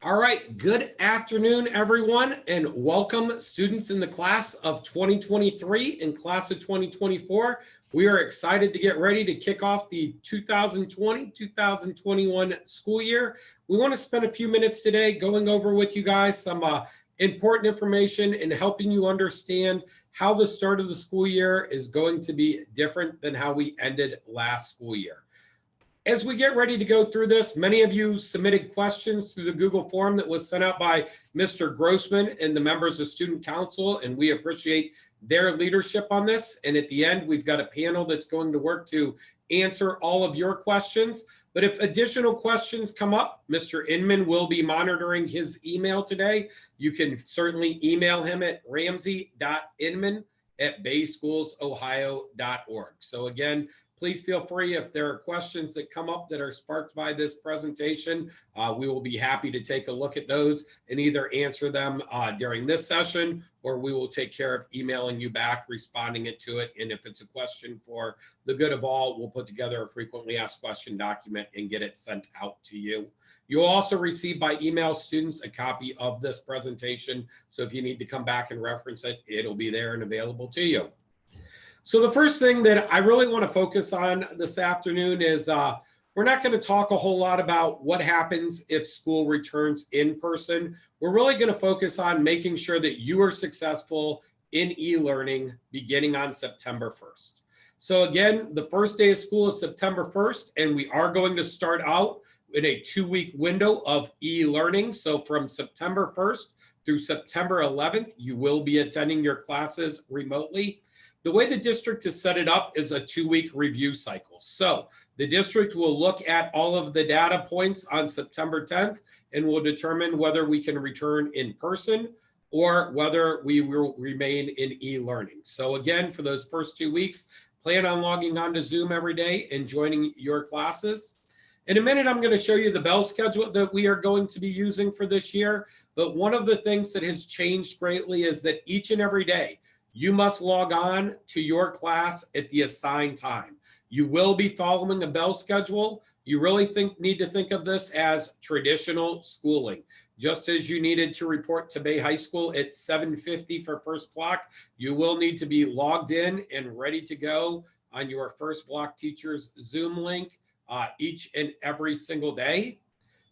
All right, good afternoon, everyone, and welcome students in the class of 2023 and class of 2024. We are excited to get ready to kick off the 2020-2021 school year. We want to spend a few minutes today going over with you guys some important information and helping you understand how the start of the school year is going to be different than how we ended last school year. As we get ready to go through this, many of you submitted questions through the Google form that was sent out by Mr. Grossman and the members of Student Council, and we appreciate their leadership on this. And at the end, we've got a panel that's going to work to answer all of your questions. But if additional questions come up, Mr. Inman will be monitoring his email today. You can certainly email him at ramsey.inman@bayschoolsohio.org. So again, please feel free if there are questions that come up that are sparked by this presentation. We will be happy to take a look at those and either answer them during this session, or we will take care of emailing you back, responding to it. And if it's a question for the good of all, we'll put together a frequently asked question document and get it sent out to you. You'll also receive by email, students, a copy of this presentation. So if you need to come back and reference it, it'll be there and available to you. So the first thing that I really want to focus on this afternoon is we're not going to talk a whole lot about what happens if school returns in person. We're really going to focus on making sure that you are successful in e-learning beginning on September 1st. So again, the first day of school is September 1st, and we are going to start out in a 2-week window of e-learning. So from September 1st through September 11th, you will be attending your classes remotely. The way the district has set it up is a 2-week review cycle. So the district will look at all of the data points on September 10th and will determine whether we can return in person or whether we will remain in e-learning. So again, for those first 2 weeks, plan on logging on to Zoom every day and joining your classes. In a minute, I'm going to show you the bell schedule that we are going to be using for this year. But one of the things that has changed greatly is that each and every day, you must log on to your class at the assigned time. You will be following a bell schedule. You really need to think of this as traditional schooling. Just as you needed to report to Bay High School at 7:50 for first block, you will need to be logged in and ready to go on your first block teacher's Zoom link each and every single day.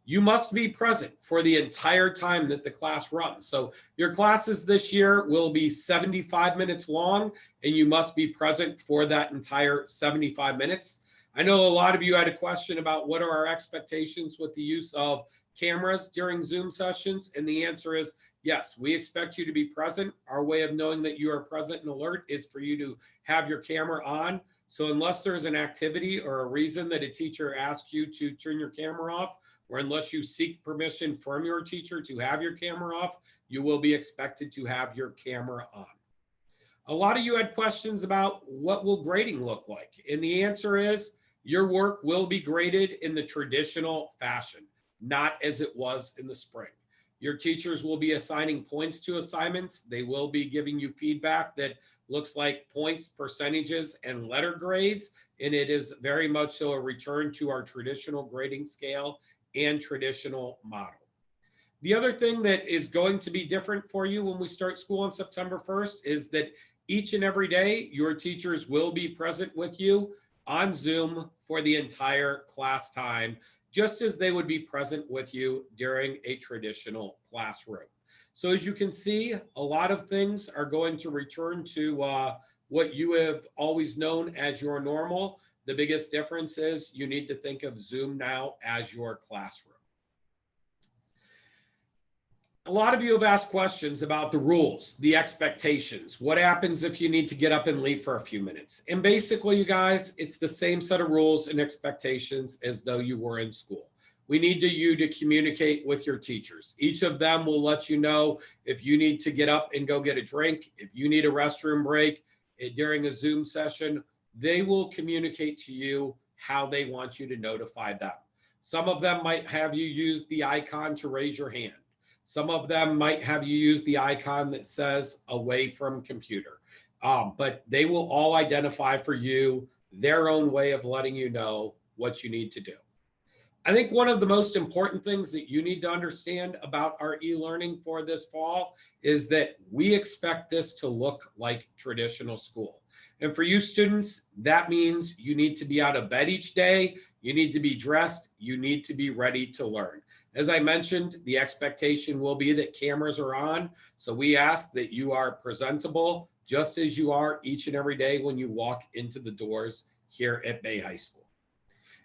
You must be present for the entire time that the class runs. So your classes this year will be 75 minutes long, and you must be present for that entire 75 minutes. I know a lot of you had a question about what are our expectations with the use of cameras during Zoom sessions, and the answer is yes, we expect you to be present. Our way of knowing that you are present and alert is for you to have your camera on. So unless there's an activity or a reason that a teacher asks you to turn your camera off, or unless you seek permission from your teacher to have your camera off, you will be expected to have your camera on. A lot of you had questions about what will grading look like? And the answer is your work will be graded in the traditional fashion, not as it was in the spring. Your teachers will be assigning points to assignments. They will be giving you feedback that looks like points, percentages, and letter grades. And it is very much so a return to our traditional grading scale and traditional model. The other thing that is going to be different for you when we start school on September 1st is that each and every day, your teachers will be present with you on Zoom for the entire class time, just as they would be present with you during a traditional classroom. So as you can see, a lot of things are going to return to what you have always known as your normal. The biggest difference is you need to think of Zoom now as your classroom. A lot of you have asked questions about the rules, the expectations. What happens if you need to get up and leave for a few minutes? And basically, you guys, it's the same set of rules and expectations as though you were in school. We need you to communicate with your teachers. Each of them will let you know if you need to get up and go get a drink, if you need a restroom break during a Zoom session. They will communicate to you how they want you to notify them. Some of them might have you use the icon to raise your hand. Some of them might have you use the icon that says away from computer. But they will all identify for you their own way of letting you know what you need to do. I think one of the most important things that you need to understand about our e-learning for this fall is that we expect this to look like traditional school. And for you students, that means you need to be out of bed each day, you need to be dressed, you need to be ready to learn. As I mentioned, the expectation will be that cameras are on, so we ask that you are presentable just as you are each and every day when you walk into the doors here at Bay High School.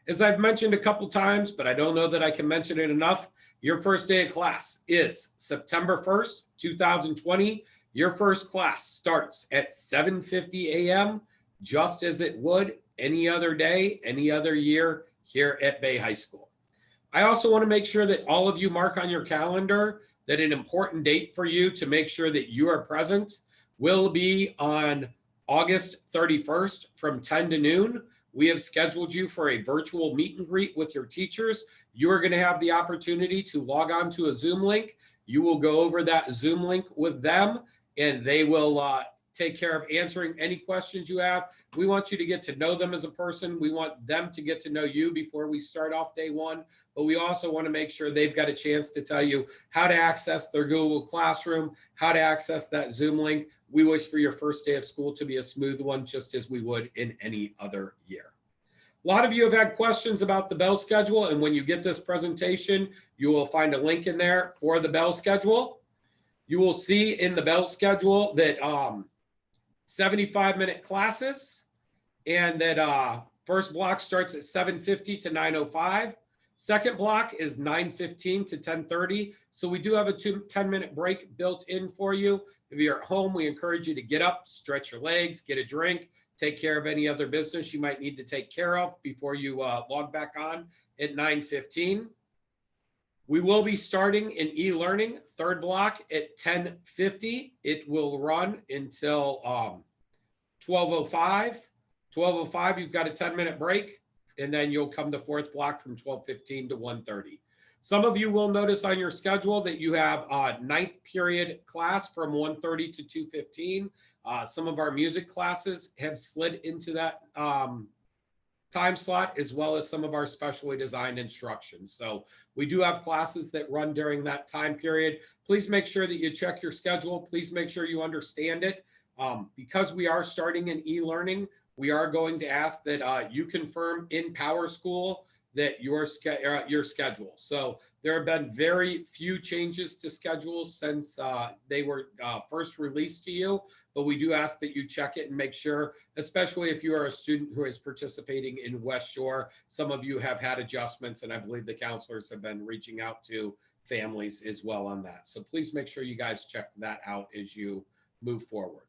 As I've mentioned a couple times, but I don't know that I can mention it enough, your first day of class is September 1st, 2020. Your first class starts at 7:50 a.m., just as it would any other day, any other year here at Bay High School. I also want to make sure that all of you mark on your calendar that an important date for you to make sure that you are present will be on August 31st from 10 to noon. We have scheduled you for a virtual meet and greet with your teachers. You are going to have the opportunity to log on to a Zoom link. You will go over that Zoom link with them, and they will take care of answering any questions you have. We want you to get to know them as a person. We want them to get to know you before we start off day one. But we also want to make sure they've got a chance to tell you how to access their Google Classroom, how to access that Zoom link. We wish for your first day of school to be a smooth one, just as we would in any other year. A lot of you have had questions about the bell schedule, and when you get this presentation, you will find a link in there for the bell schedule. You will see in the bell schedule that 75-minute classes, and that first block starts at 7:50 to 9:05. Second block is 9:15 to 10:30. So we do have a 10-minute break built in for you. If you're at home, we encourage you to get up, stretch your legs, get a drink, take care of any other business you might need to take care of before you log back on at 9:15. We will be starting an e-learning third block at 10:50. It will run until 12:05. 12:05, you've got a 10-minute break, and then you'll come to fourth block from 12:15 to 1:30. Some of you will notice on your schedule that you have ninth period class from 1:30 to 2:15. Some of our music classes have slid into that time slot, as well as some of our specially designed instruction. So we do have classes that run during that time period. Please make sure that you check your schedule. Please make sure you understand it. Because we are starting an e-learning, we are going to ask that you confirm in PowerSchool that your schedule. So there have been very few changes to schedules since they were first released to you, but we do ask that you check it and make sure, especially if you are a student who is participating in West Shore. Some of you have had adjustments, and I believe the counselors have been reaching out to families as well on that. So please make sure you guys check that out as you move forward.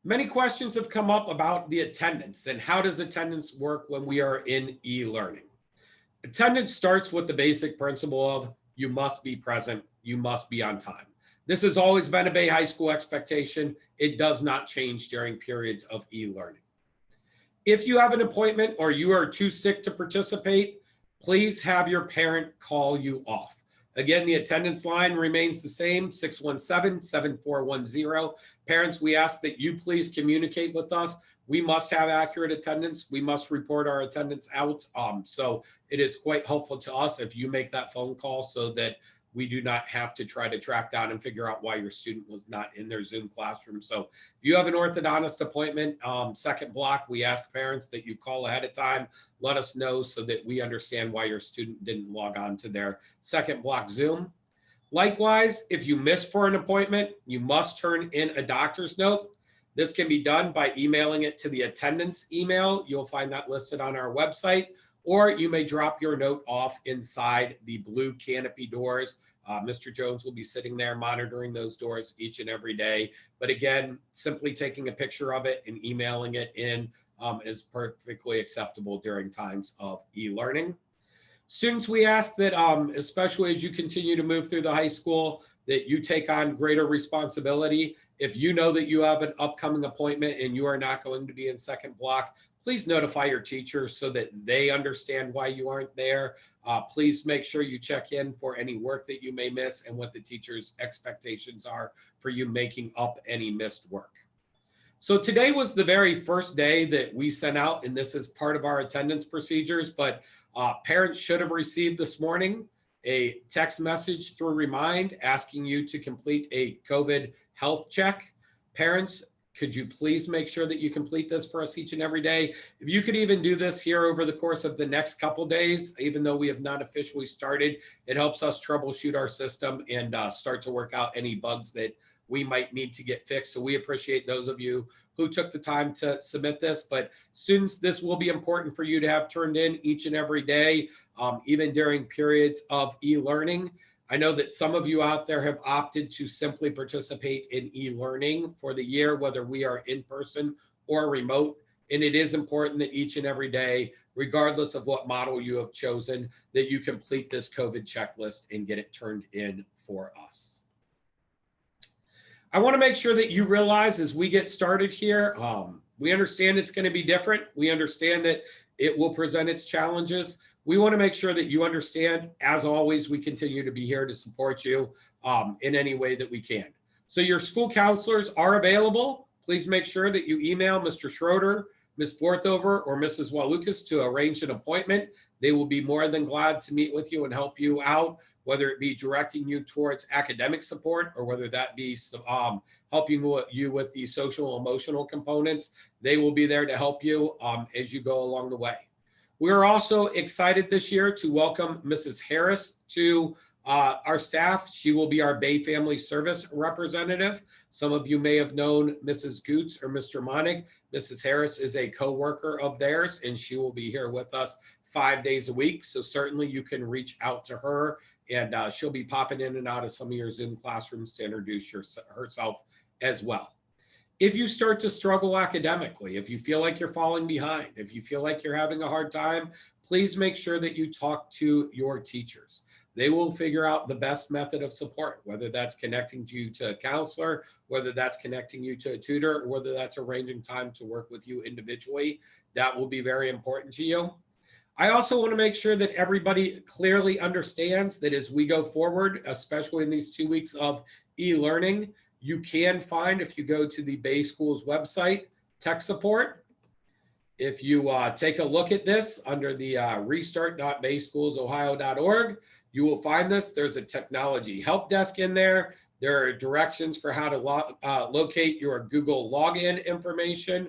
Many questions have come up about the attendance and how does attendance work when we are in e-learning. Attendance starts with the basic principle of you must be present, you must be on time. This has always been a Bay High School expectation. It does not change during periods of e-learning. If you have an appointment or you are too sick to participate, please have your parent call you off. Again, the attendance line remains the same, 617-7410. Parents, we ask that you please communicate with us. We must have accurate attendance. We must report our attendance out. So it is quite helpful to us if you make that phone call so that we do not have to try to track down and figure out why your student was not in their Zoom classroom. So if you have an orthodontist appointment, second block, we ask parents that you call ahead of time, let us know so that we understand why your student didn't log on to their second block Zoom. Likewise, if you miss for an appointment, you must turn in a doctor's note. This can be done by emailing it to the attendance email. You'll find that listed on our website, or you may drop your note off inside the blue canopy doors. Mr. Jones will be sitting there monitoring those doors each and every day. But again, simply taking a picture of it and emailing it in is perfectly acceptable during times of e-learning. Students, we ask that, especially as you continue to move through the high school, that you take on greater responsibility. If you know that you have an upcoming appointment and you are not going to be in second block, please notify your teacher so that they understand why you aren't there. Please make sure you check in for any work that you may miss and what the teacher's expectations are for you making up any missed work. So today was the very first day that we sent out, and this is part of our attendance procedures, but Parents should have received this morning a text message through Remind asking you to complete a COVID health check. Parents, could you please make sure that you complete this for us each and every day? If you could even do this here over the course of the next couple days, even though we have not officially started, it helps us troubleshoot our system and start to work out any bugs that we might need to get fixed. So we appreciate those of you who took the time to submit this. But students, this will be important for you to have turned in each and every day, even during periods of e-learning. I know that some of you out there have opted to simply participate in e-learning for the year, whether we are in person or remote. And it is important that each and every day, regardless of what model you have chosen, that you complete this COVID checklist and get it turned in for us. I want to make sure that you realize as we get started here, we understand it's going to be different. We understand that it will present its challenges. We want to make sure that you understand, as always, we continue to be here to support you in any way that we can. So your school counselors are available. Please make sure that you email Mr. Schroeder, Ms. Forthover, or Mrs. Walukas to arrange an appointment. They will be more than glad to meet with you and help you out, whether it be directing you towards academic support or whether that be helping you with the social emotional components. They will be there to help you as you go along the way. We're also excited this year to welcome Mrs. Harris to our staff. She will be our Bay Family Service representative. Some of you may have known Mrs. Goots or Mr. Monig. Mrs. Harris is a co-worker of theirs, and she will be here with us 5 days a week. So certainly you can reach out to her, and she'll be popping in and out of some of your Zoom classrooms to introduce herself as well. If you start to struggle academically, if you feel like you're falling behind, if you feel like you're having a hard time, please make sure that you talk to your teachers. They will figure out the best method of support, whether that's connecting you to a counselor, whether that's connecting you to a tutor, or whether that's arranging time to work with you individually. That will be very important to you. I also want to make sure that everybody clearly understands that as we go forward, especially in these 2 weeks of e-learning, you can find, if you go to the Bay Schools website, tech support. If you take a look at this under the restart.bayschoolsohio.org, you will find this. There's a technology help desk in there. There are directions for how to locate your Google login information.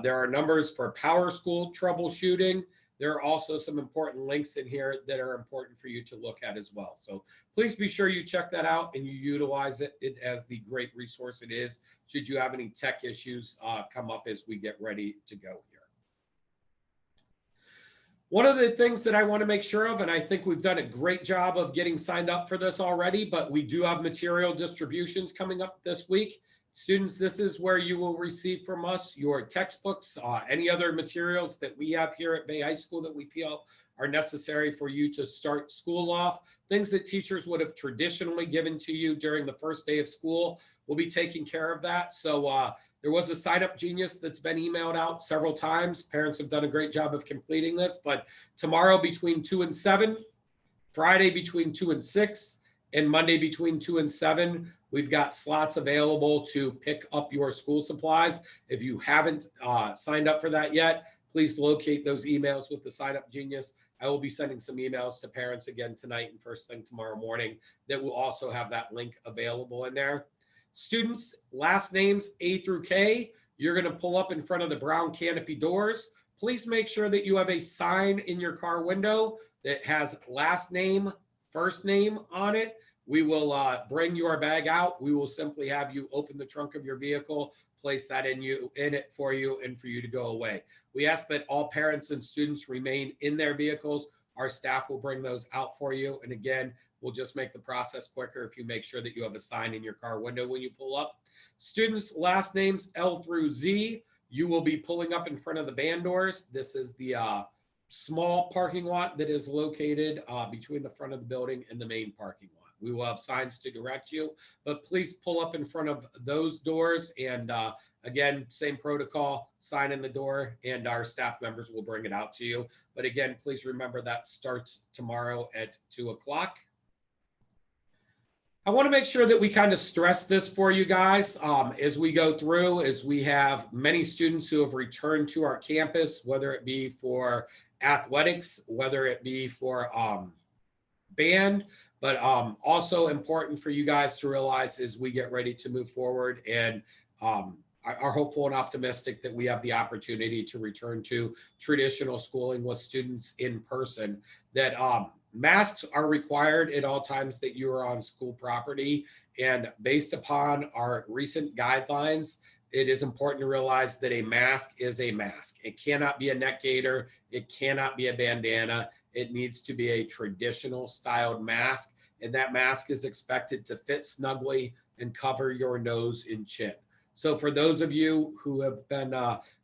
There are numbers for PowerSchool troubleshooting. There are also some important links in here that are important for you to look at as well. So please be sure you check that out and you utilize it as the great resource it is should you have any tech issues come up as we get ready to go here. One of the things that I want to make sure of, and I think we've done a great job of getting signed up for this already, but we do have material distributions coming up this week. Students, this is where you will receive from us your textbooks, any other materials that we have here at Bay High School that we feel are necessary for you to start school off. Things that teachers would have traditionally given to you during the first day of school. We'll be taking care of that. So there was a sign up genius that's been emailed out several times. Parents have done a great job of completing this, but tomorrow between 2 and 7, Friday between 2 and 6, and Monday between 2 and 7, we've got slots available to pick up your school supplies. If you haven't signed up for that yet, please locate those emails with the sign up genius. I will be sending some emails to parents again tonight and first thing tomorrow morning that will also have that link available in there. Students, last names A through K, you're going to pull up in front of the brown canopy doors. Please make sure that you have a sign in your car window that has last name, first name on it. We will bring your bag out. We will simply have you open the trunk of your vehicle, place that in it for you and for you to go away. We ask that all parents and students remain in their vehicles. Our staff will bring those out for you. And again, we'll just make the process quicker if you make sure that you have a sign in your car window when you pull up. Students' last names L through Z, you will be pulling up in front of the band doors. This is the small parking lot that is located between the front of the building and the main parking lot. We will have signs to direct you, but please pull up in front of those doors. And again, same protocol, sign in the door, and our staff members will bring it out to you. But again, please remember that starts tomorrow at 2 o'clock. I want to make sure that we kind of stress this for you guys as we go through, as we have many students who have returned to our campus, whether it be for athletics, whether it be for band, but also important for you guys to realize as we get ready to move forward and are hopeful and optimistic that we have the opportunity to return to traditional schooling with students in person, that masks are required at all times that you are on school property. And based upon our recent guidelines, it is important to realize that a mask is a mask. It cannot be a neck gaiter. It cannot be a bandana. It needs to be a traditional styled mask. And that mask is expected to fit snugly and cover your nose and chin. So for those of you who have been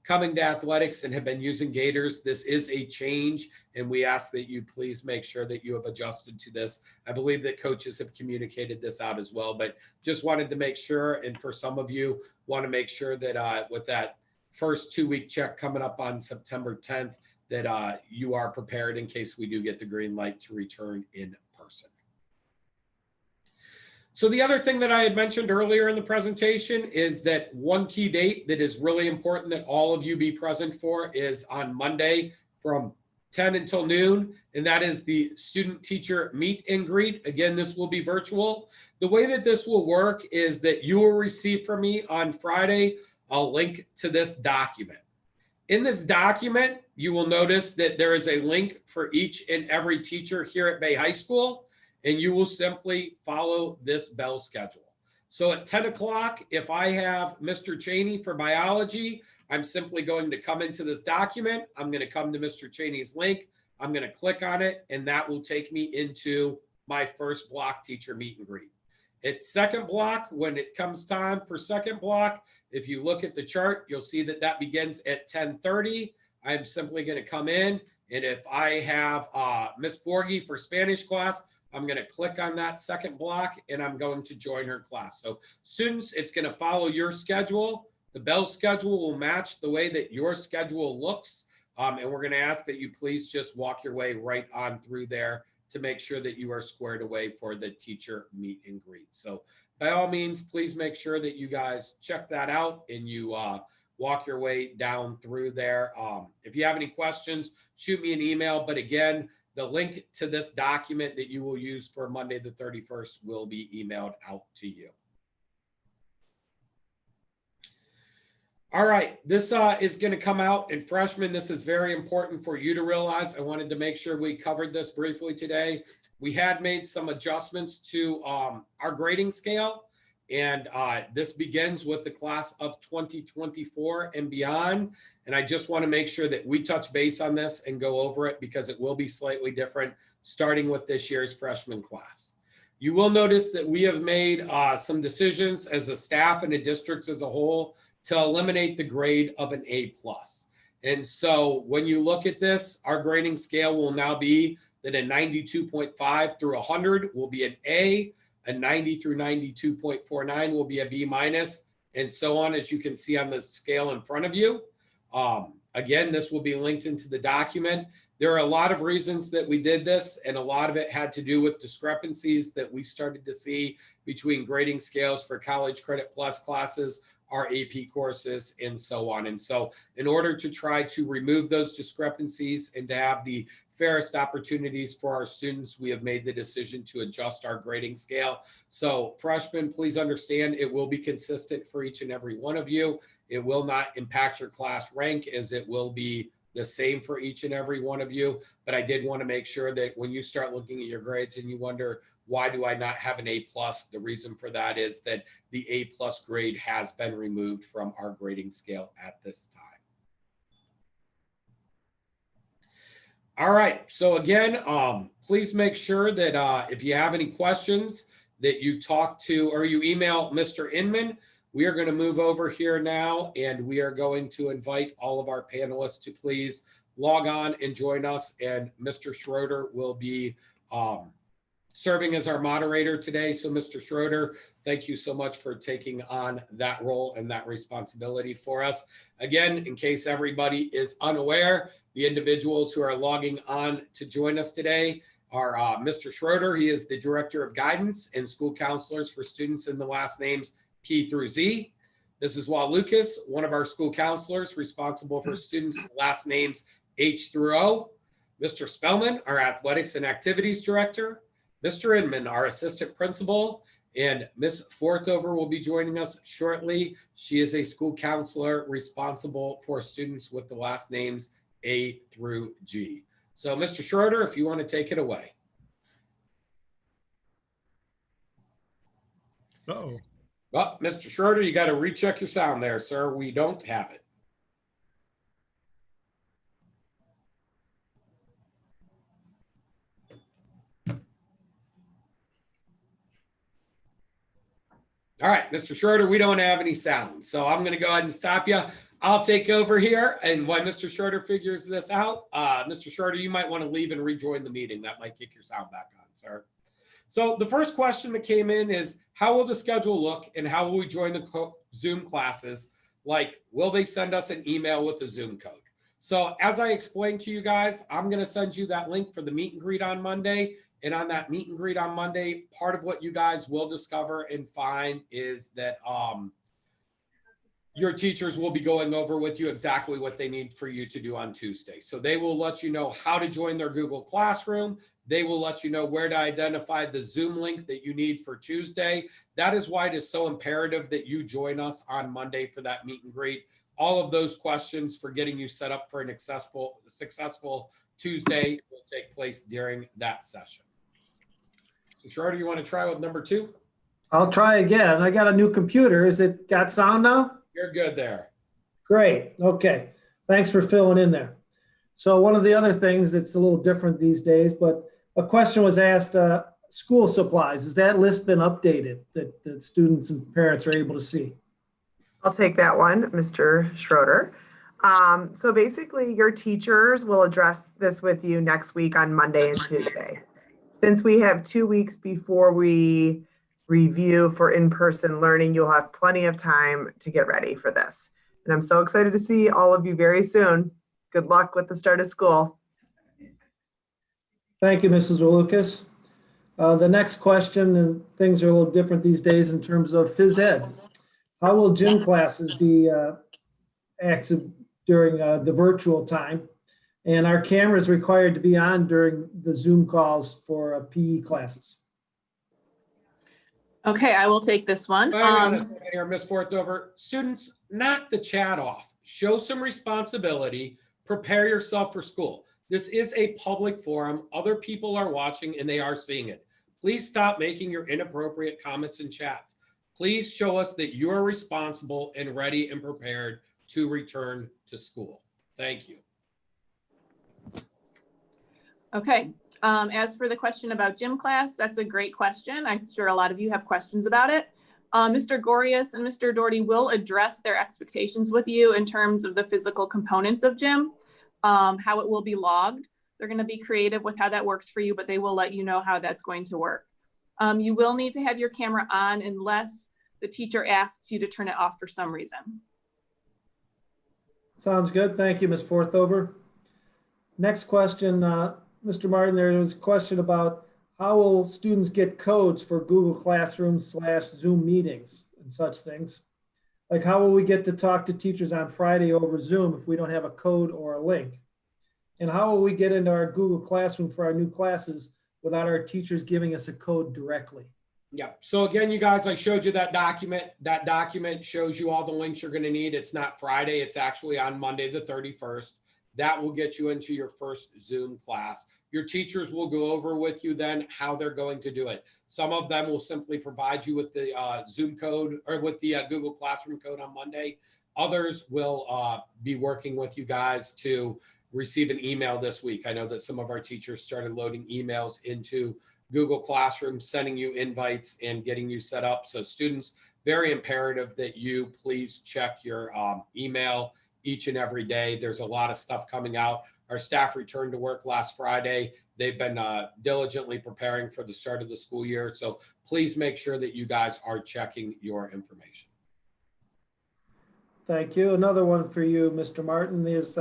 coming to athletics and have been using gaiters, this is a change, and we ask that you please make sure that you have adjusted to this. I believe that coaches have communicated this out as well, but just wanted to make sure, and for some of you, want to make sure that with that first 2-week check coming up on September 10th, that you are prepared in case we do get the green light to return in person. So the other thing that I had mentioned earlier in the presentation is that one key date that is really important that all of you be present for is on Monday from 10 until noon, and that is the student teacher meet and greet. Again, this will be virtual. The way that this will work is that you will receive from me on Friday a link to this document. In this document, you will notice that there is a link for each and every teacher here at Bay High School, and you will simply follow this bell schedule. So at 10 o'clock, if I have Mr. Cheney for biology, I'm simply going to come into this document. I'm going to come to Mr. Cheney's link. I'm going to click on it, and that will take me into my first block teacher meet and greet. At second block, when it comes time for second block, if you look at the chart, you'll see that that begins at 10:30. I'm simply going to come in, and if I have Miss Forgy for Spanish class, I'm going to click on that second block and I'm going to join her class. So students, it's going to follow your schedule. The bell schedule will match the way that your schedule looks. And we're going to ask that you please just walk your way right on through there to make sure that you are squared away for the teacher meet and greet. So by all means, please make sure that you guys check that out and you walk your way down through there. If you have any questions, shoot me an email. But again, the link to this document that you will use for Monday the 31st will be emailed out to you. All right, this is going to come out, and freshmen, this is very important for you to realize. I wanted to make sure we covered this briefly today. We had made some adjustments to our grading scale, and this begins with the class of 2024 and beyond. And I just want to make sure that we touch base on this and go over it because it will be slightly different starting with this year's freshman class. You will notice that we have made some decisions as a staff and a district as a whole to eliminate the grade of an A+. And so when you look at this, our grading scale will now be that a 92.5 through 100 will be an A 90 through 92.49 will be a B-, and so on, as you can see on the scale in front of you. Again, this will be linked into the document. There are a lot of reasons that we did this, and a lot of it had to do with discrepancies that we started to see between grading scales for College Credit Plus classes, our AP courses, and so on. And so in order to try to remove those discrepancies and to have the fairest opportunities for our students, we have made the decision to adjust our grading scale. So freshmen, please understand it will be consistent for each and every one of you. It will not impact your class rank, as it will be the same for each and every one of you. But I did want to make sure that when you start looking at your grades and you wonder, why do I not have an A+? The reason for that is that the A+ grade has been removed from our grading scale at this time. All right, so again, please make sure that if you have any questions that you talk to or you email Mr. Inman. We are going to move over here now, and we are going to invite all of our panelists to please log on and join us. And Mr. Schroeder will be serving as our moderator today. So Mr. Schroeder, thank you so much for taking on that role and that responsibility for us. Again, in case everybody is unaware, the individuals who are logging on to join us today are Mr. Schroeder. He is the Director of Guidance and School Counselors for students in the last names P through Z. This is Walt Lucas, one of our school counselors responsible for students' last names H through O. Mr. Spellman, our Athletics and Activities Director, Mr. Inman, our Assistant Principal, and Ms. Forthover will be joining us shortly. She is a school counselor responsible for students with the last names A through G. So, Mr. Schroeder, if you want to take it away. Uh-oh. Well, Mr. Schroeder, you got to recheck your sound there, sir. We don't have it. All right, Mr. Schroeder, we don't have any sound. So I'm going to go ahead and stop you. I'll take over here. And while Mr. Schroeder figures this out, Mr. Schroeder, you might want to leave and rejoin the meeting. That might kick your sound back on, sir. So the first question that came in is, how will the schedule look and how will we join the Zoom classes? Like, will they send us an email with the Zoom code? So as I explained to you guys, I'm going to send you that link for the meet and greet on Monday. And on that meet and greet on Monday, part of what you guys will discover and find is that your teachers will be going over with you exactly what they need for you to do on Tuesday. So they will let you know how to join their Google Classroom. They will let you know where to identify the Zoom link that you need for Tuesday. That is why it is so imperative that you join us on Monday for that meet and greet. All of those questions for getting you set up for an successful Tuesday will take place during that session. So Schroeder, you want to try with number 2? I'll try again. I got a new computer. Is it got sound now? You're good there. Great. Okay. Thanks for filling in there. So one of the other things that's a little different these days, but a question was asked, school supplies. Has that list been updated that students and parents are able to see? I'll take that one, Mr. Schroeder. So basically, your teachers will address this with you next week on Monday and Tuesday. Since we have 2 weeks before we review for in-person learning, you'll have plenty of time to get ready for this. And I'm so excited to see all of you very soon. Good luck with the start of school. Thank you, Mrs. Walukas. The next question, and things are a little different these days in terms of phys ed. How will gym classes be active during the virtual time? And are cameras required to be on during the Zoom calls for PE classes? Okay, I will take this one. Hang on a second here, Ms. Forthover. Students, knock the chat off. Show some responsibility. Prepare yourself for school. This is a public forum. Other people are watching and they are seeing it. Please stop making your inappropriate comments in chat. Please show us that you're responsible and ready and prepared to return to school. Thank you. Okay, as for the question about gym class, that's a great question. I'm sure a lot of you have questions about it. Mr. Gorius and Mr. Doherty will address their expectations with you in terms of the physical components of gym, how it will be logged. They're going to be creative with how that works for you, but they will let you know how that's going to work. You will need to have your camera on unless the teacher asks you to turn it off for some reason. Sounds good. Thank you, Ms. Forthover. Next question, Mr. Martin, there was a question about how will students get codes for Google Classroom / Zoom meetings and such things? Like, how will we get to talk to teachers on Friday over Zoom if we don't have a code or a link? And how will we get into our Google Classroom for our new classes without our teachers giving us a code directly? Yeah. So again, you guys, I showed you that document. That document shows you all the links you're going to need. It's not Friday. It's actually on Monday, the 31st. That will get you into your first Zoom class. Your teachers will go over with you then how they're going to do it. Some of them will simply provide you with the Zoom code or with the Google Classroom code on Monday. Others will be working with you guys to receive an email this week. I know that some of our teachers started loading emails into Google Classroom, sending you invites and getting you set up. So students, very imperative that you please check your email each and every day. There's a lot of stuff coming out. Our staff returned to work last Friday. They've been diligently preparing for the start of the school year. So please make sure that you guys are checking your information. Thank you. Another one for you, Mr. Martin, is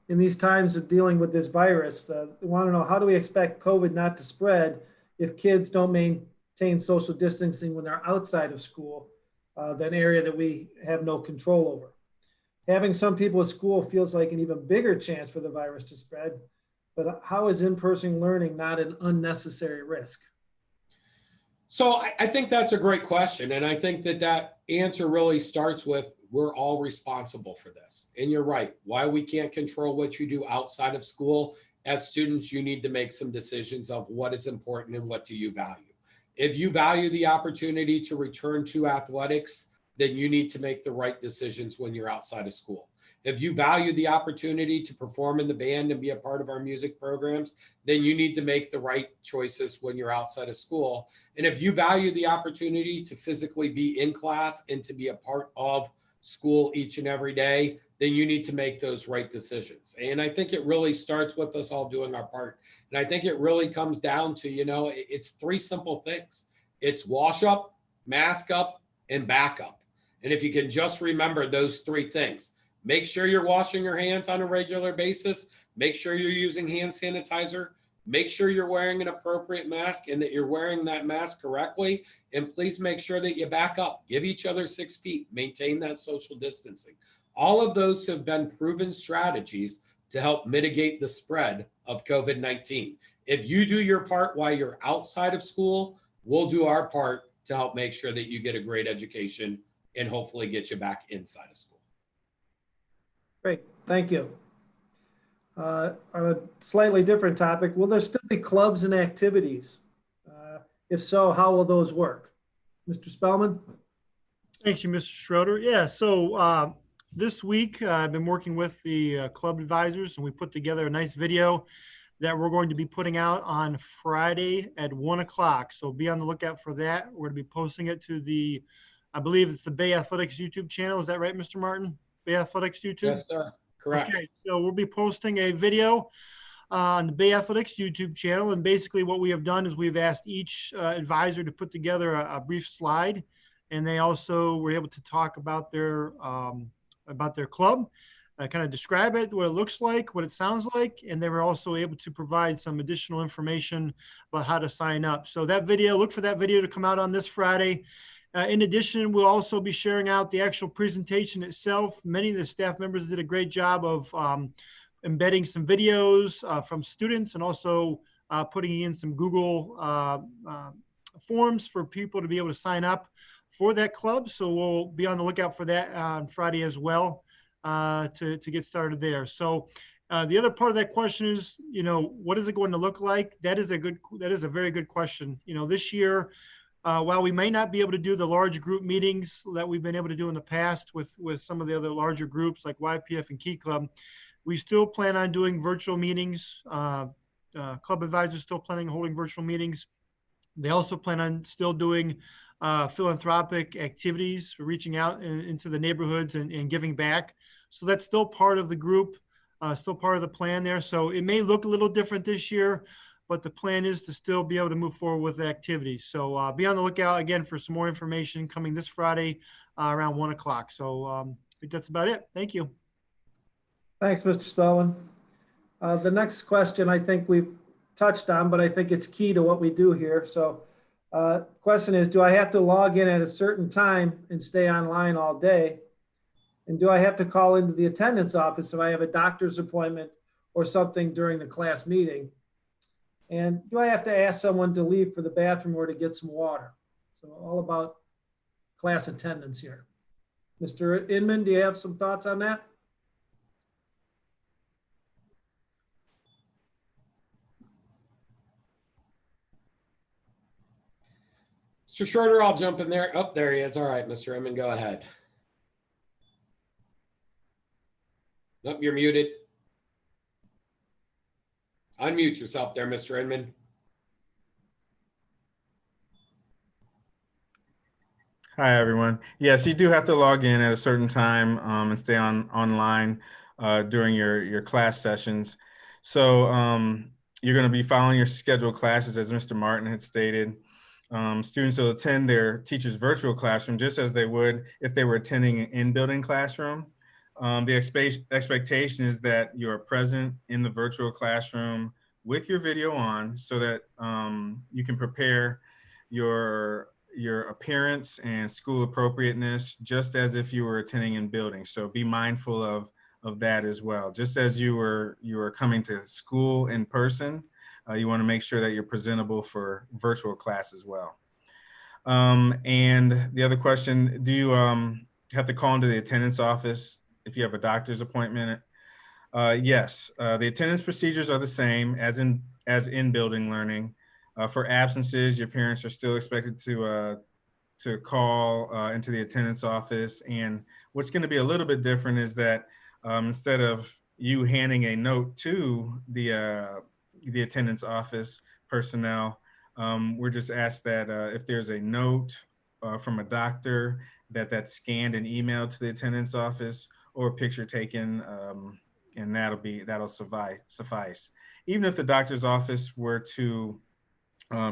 in these times of dealing with this virus, we want to know, how do we expect COVID not to spread if kids don't maintain social distancing when they're outside of school, that area that we have no control over? Having some people at school feels like an even bigger chance for the virus to spread. but how is in-person learning not an unnecessary risk? So I think that's a great question. And I think that answer really starts with we're all responsible for this. And you're right. Why we can't control what you do outside of school, as students, you need to make some decisions of what is important and what do you value. If you value the opportunity to return to athletics, then you need to make the right decisions when you're outside of school. If you value the opportunity to perform in the band and be a part of our music programs, then you need to make the right choices when you're outside of school. And if you value the opportunity to physically be in class and to be a part of school each and every day, then you need to make those right decisions. And I think it really starts with us all doing our part. And I think it really comes down to, it's three simple things. It's wash up, mask up, and back up. And if you can just remember those three things, make sure you're washing your hands on a regular basis, make sure you're using hand sanitizer, make sure you're wearing an appropriate mask and that you're wearing that mask correctly. And please make sure that you back up, give each other 6 feet, maintain that social distancing. All of those have been proven strategies to help mitigate the spread of COVID-19. If you do your part while you're outside of school, we'll do our part to help make sure that you get a great education and hopefully get you back inside of school. Great, thank you. On a slightly different topic, will there still be clubs and activities? If so, how will those work? Mr. Spellman? Thank you, Mr. Schroeder. Yeah, so this week I've been working with the club advisors, and we put together a nice video that we're going to be putting out on Friday at 1 o'clock. So be on the lookout for that. We're going to be posting it to the, I believe it's the Bay Athletics YouTube channel. Is that right, Mr. Martin? Bay Athletics YouTube? Yes, sir. Correct. Okay, so we'll be posting a video on the Bay Athletics YouTube channel. And basically what we have done is we've asked each advisor to put together a brief slide. And they also were able to talk about their club, kind of describe it, what it looks like, what it sounds like. And they were also able to provide some additional information about how to sign up. So that video, look for that video to come out on this Friday. In addition, we'll also be sharing out the actual presentation itself. Many of the staff members did a great job of embedding some videos from students and also putting in some Google forms for people to be able to sign up for that club. So we'll be on the lookout for that on Friday as well to get started there. So the other part of that question is, what is it going to look like? That is a very good question. This year, while we may not be able to do the large group meetings that we've been able to do in the past with some of the other larger groups like YPF and Key Club, we still plan on doing virtual meetings. Club advisors still planning on holding virtual meetings. They also plan on still doing philanthropic activities, reaching out into the neighborhoods and giving back. So that's still part of the group, still part of the plan there. So it may look a little different this year, but the plan is to still be able to move forward with the activities. So be on the lookout again for some more information coming this Friday around 1 o'clock. So I think that's about it. Thank you. Thanks, Mr. Spellman. The next question I think we've touched on, but I think it's key to what we do here. So question is, do I have to log in at a certain time and stay online all day? And do I have to call into the attendance office if I have a doctor's appointment or something during the class meeting? And do I have to ask someone to leave for the bathroom or to get some water? So all about class attendance here. Mr. Inman, do you have some thoughts on that? Mr. Schroeder, I'll jump in there. Oh, there he is. All right, Mr. Inman, go ahead. Nope, you're muted. Unmute yourself there, Mr. Inman. Hi, everyone. Yes, you do have to log in at a certain time and stay online during your class sessions. So you're going to be following your scheduled classes, as Mr. Martin had stated. Students will attend their teacher's virtual classroom just as they would if they were attending an in-building classroom. The expectation is that you're present in the virtual classroom with your video on so that you can prepare your appearance and school appropriateness just as if you were attending in building. So be mindful of of that as well. Just as you were coming to school in person, you want to make sure that you're presentable for virtual class as well. And the other question, do you have to call into the attendance office if you have a doctor's appointment? Yes, the attendance procedures are the same as in building learning. For absences, your parents are still expected to call into the attendance office. And what's going to be a little bit different is that instead of you handing a note to the attendance office personnel, we're just asked that if there's a note from a doctor, that's scanned and emailed to the attendance office, or a picture taken, and that'll suffice. Even if the doctor's office were to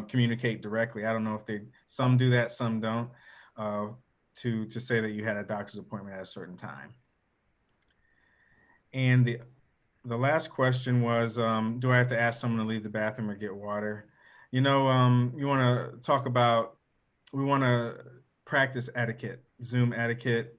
communicate directly, I don't know if some do that, some don't, to say that you had a doctor's appointment at a certain time. And the last question was, do I have to ask someone to leave the bathroom or get water? You know, you want to talk about, we want to practice etiquette, Zoom etiquette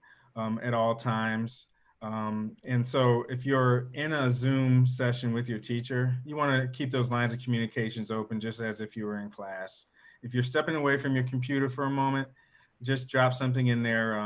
at all times. And so if you're in a Zoom session with your teacher, you want to keep those lines of communications open, just as if you were in class. If you're stepping away from your computer for a moment, just drop something in there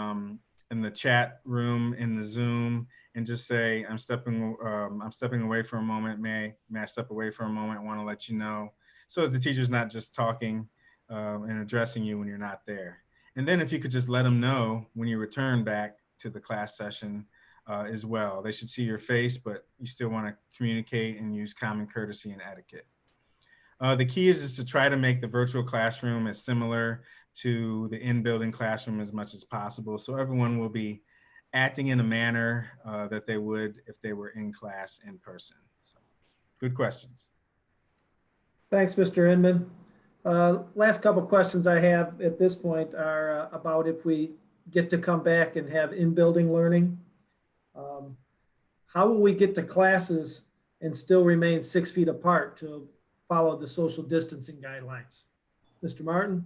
in the chat room, in the Zoom, and just say, I'm stepping away for a moment. May I step away for a moment? I want to let you know, so that the teacher's not just talking and addressing you when you're not there. And then if you could just let them know when you return back to the class session as well. They should see your face, but you still want to communicate and use common courtesy and etiquette. The key is to try to make the virtual classroom as similar to the in-building classroom as much as possible, so everyone will be acting in a manner that they would if they were in class in person. So, good questions. Thanks, Mr. Inman. Last couple questions I have at this point are about if we get to come back and have in-building learning. How will we get to classes and still remain 6 feet apart to follow the social distancing guidelines? Mr. Martin?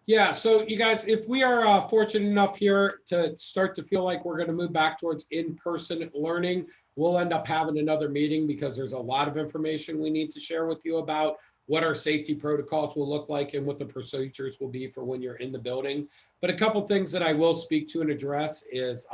Yeah, so you guys, if we are fortunate enough here to start to feel like we're going to move back towards in-person learning, we'll end up having another meeting because there's a lot of information we need to share with you about what our safety protocols will look like and what the procedures will be for when you're in the building. But a couple things that I will speak to and address is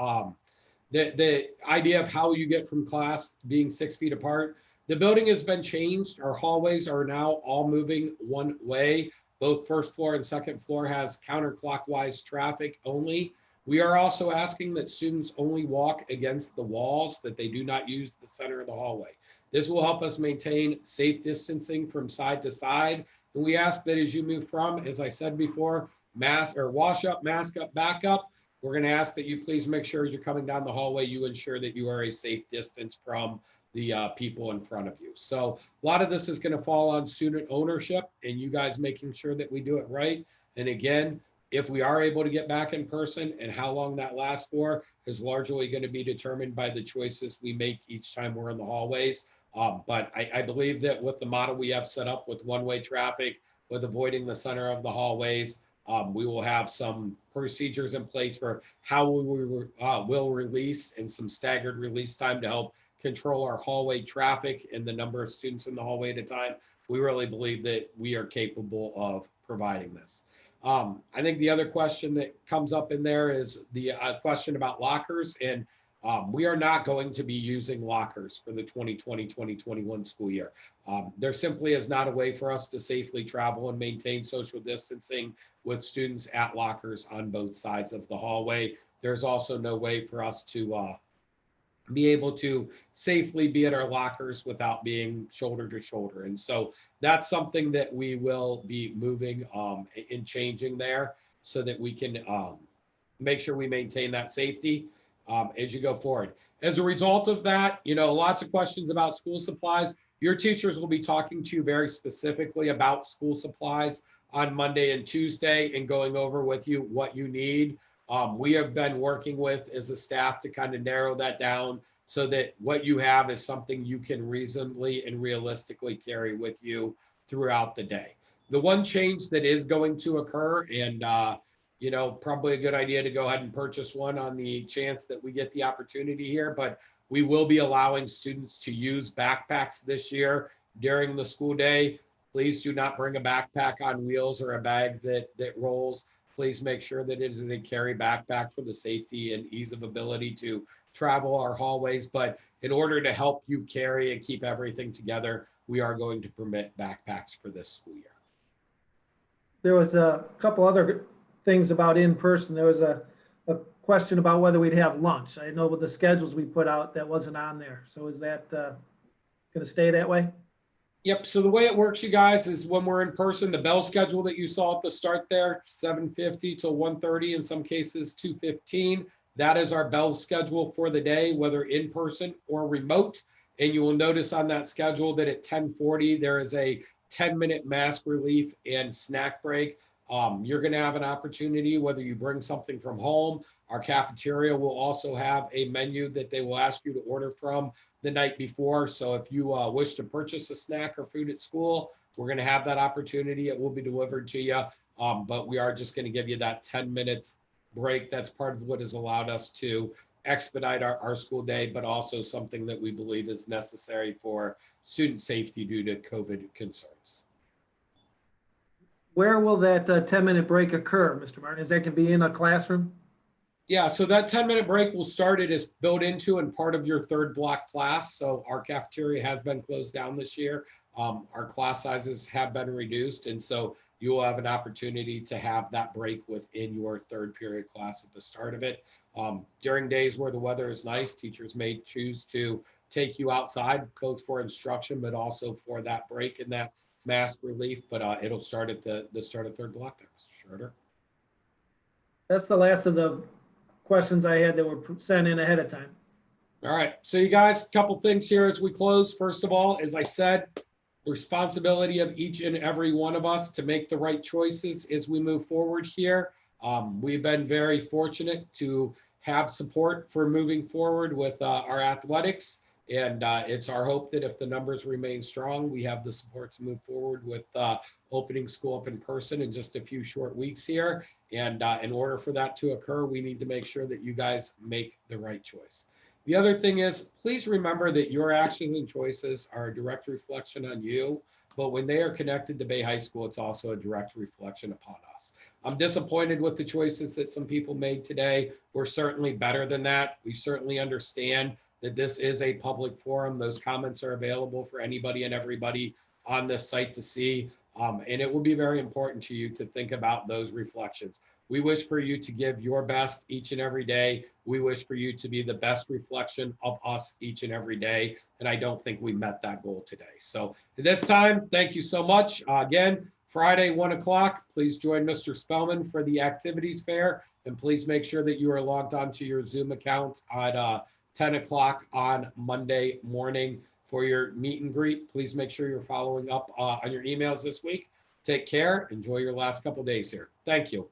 the idea of how you get from class being 6 feet apart. The building has been changed. Our hallways are now all moving one way. Both first floor and second floor has counterclockwise traffic only. We are also asking that students only walk against the walls, that they do not use the center of the hallway. This will help us maintain safe distancing from side to side. And we ask that as you move from, as I said before, mask or wash up, mask up, back up. We're going to ask that you please make sure as you're coming down the hallway, you ensure that you are a safe distance from the people in front of you. So a lot of this is going to fall on student ownership and you guys making sure that we do it right. And again, if we are able to get back in person and how long that lasts for is largely going to be determined by the choices we make each time we're in the hallways. But I believe that with the model we have set up with one-way traffic, with avoiding the center of the hallways, we will have some procedures in place for how we will release and some staggered release time to help control our hallway traffic and the number of students in the hallway at a time. We really believe that we are capable of providing this. I think the other question that comes up in there is the question about lockers, and we are not going to be using lockers for the 2020-2021 school year. There simply is not a way for us to safely travel and maintain social distancing with students at lockers on both sides of the hallway. There's also no way for us to be able to safely be at our lockers without being shoulder to shoulder. And so that's something that we will be moving and changing there so that we can make sure we maintain that safety as you go forward. As a result of that, lots of questions about school supplies. Your teachers will be talking to you very specifically about school supplies on Monday and Tuesday and going over with you what you need. We have been working with as a staff to kind of narrow that down so that what you have is something you can reasonably and realistically carry with you throughout the day. The one change that is going to occur, and probably a good idea to go ahead and purchase one on the chance that we get the opportunity here, but We will be allowing students to use backpacks this year during the school day. Please do not bring a backpack on wheels or a bag that rolls. Please make sure that it is a carry backpack for the safety and ease of ability to travel our hallways. But in order to help you carry and keep everything together, we are going to permit backpacks for this school year. There was a couple other things about in person. There was a question about whether we'd have lunch. I know with the schedules we put out, that wasn't on there. So is that going to stay that way? Yep. So the way it works, you guys, is when we're in person, the bell schedule that you saw at the start there, 7:50 till 1:30, in some cases 2:15. That is our bell schedule for the day, whether in person or remote. And you will notice on that schedule that at 10:40, there is a 10-minute mask relief and snack break. You're going to have an opportunity, whether you bring something from home. Our cafeteria will also have a menu that they will ask you to order from the night before. So if you wish to purchase a snack or food at school, we're going to have that opportunity. It will be delivered to you. But we are just going to give you that 10-minute break. That's part of what has allowed us to expedite our school day, but also something that we believe is necessary for student safety due to COVID concerns. Where will that 10-minute break occur, Mr. Martin? Is that going to be in a classroom? Yeah, so that 10-minute break will start, it is built into and part of your third block class. So our cafeteria has been closed down this year. Our class sizes have been reduced. And so you will have an opportunity to have that break within your third period class at the start of it. During days where the weather is nice, teachers may choose to take you outside, both for instruction, but also for that break and that mask relief. But it'll start at the start of third block there, Mr. Schroeder. That's the last of the questions I had that were sent in ahead of time. All right, so you guys, a couple things here as we close. First of all, as I said, the responsibility of each and every one of us to make the right choices as we move forward here. We've been very fortunate to have support for moving forward with our athletics. And it's our hope that if the numbers remain strong, we have the support to move forward with opening school up in person in just a few short weeks here. And in order for that to occur, we need to make sure that you guys make the right choice. The other thing is, please remember that your actions and choices are a direct reflection on you, but when they are connected to Bay High School, it's also a direct reflection upon us. I'm disappointed with the choices that some people made today. We're certainly better than that. We certainly understand that this is a public forum. Those comments are available for anybody and everybody on this site to see. And it will be very important to you to think about those reflections. We wish for you to give your best each and every day. We wish for you to be the best reflection of us each and every day. And I don't think we met that goal today. So at this time, thank you so much. Again, Friday, 1 o'clock, please join Mr. Spellman for the activities fair. And please make sure that you are logged onto your Zoom account at 10 o'clock on Monday morning for your meet and greet. Please make sure you're following up on your emails this week. Take care. Enjoy your last couple days here. Thank you.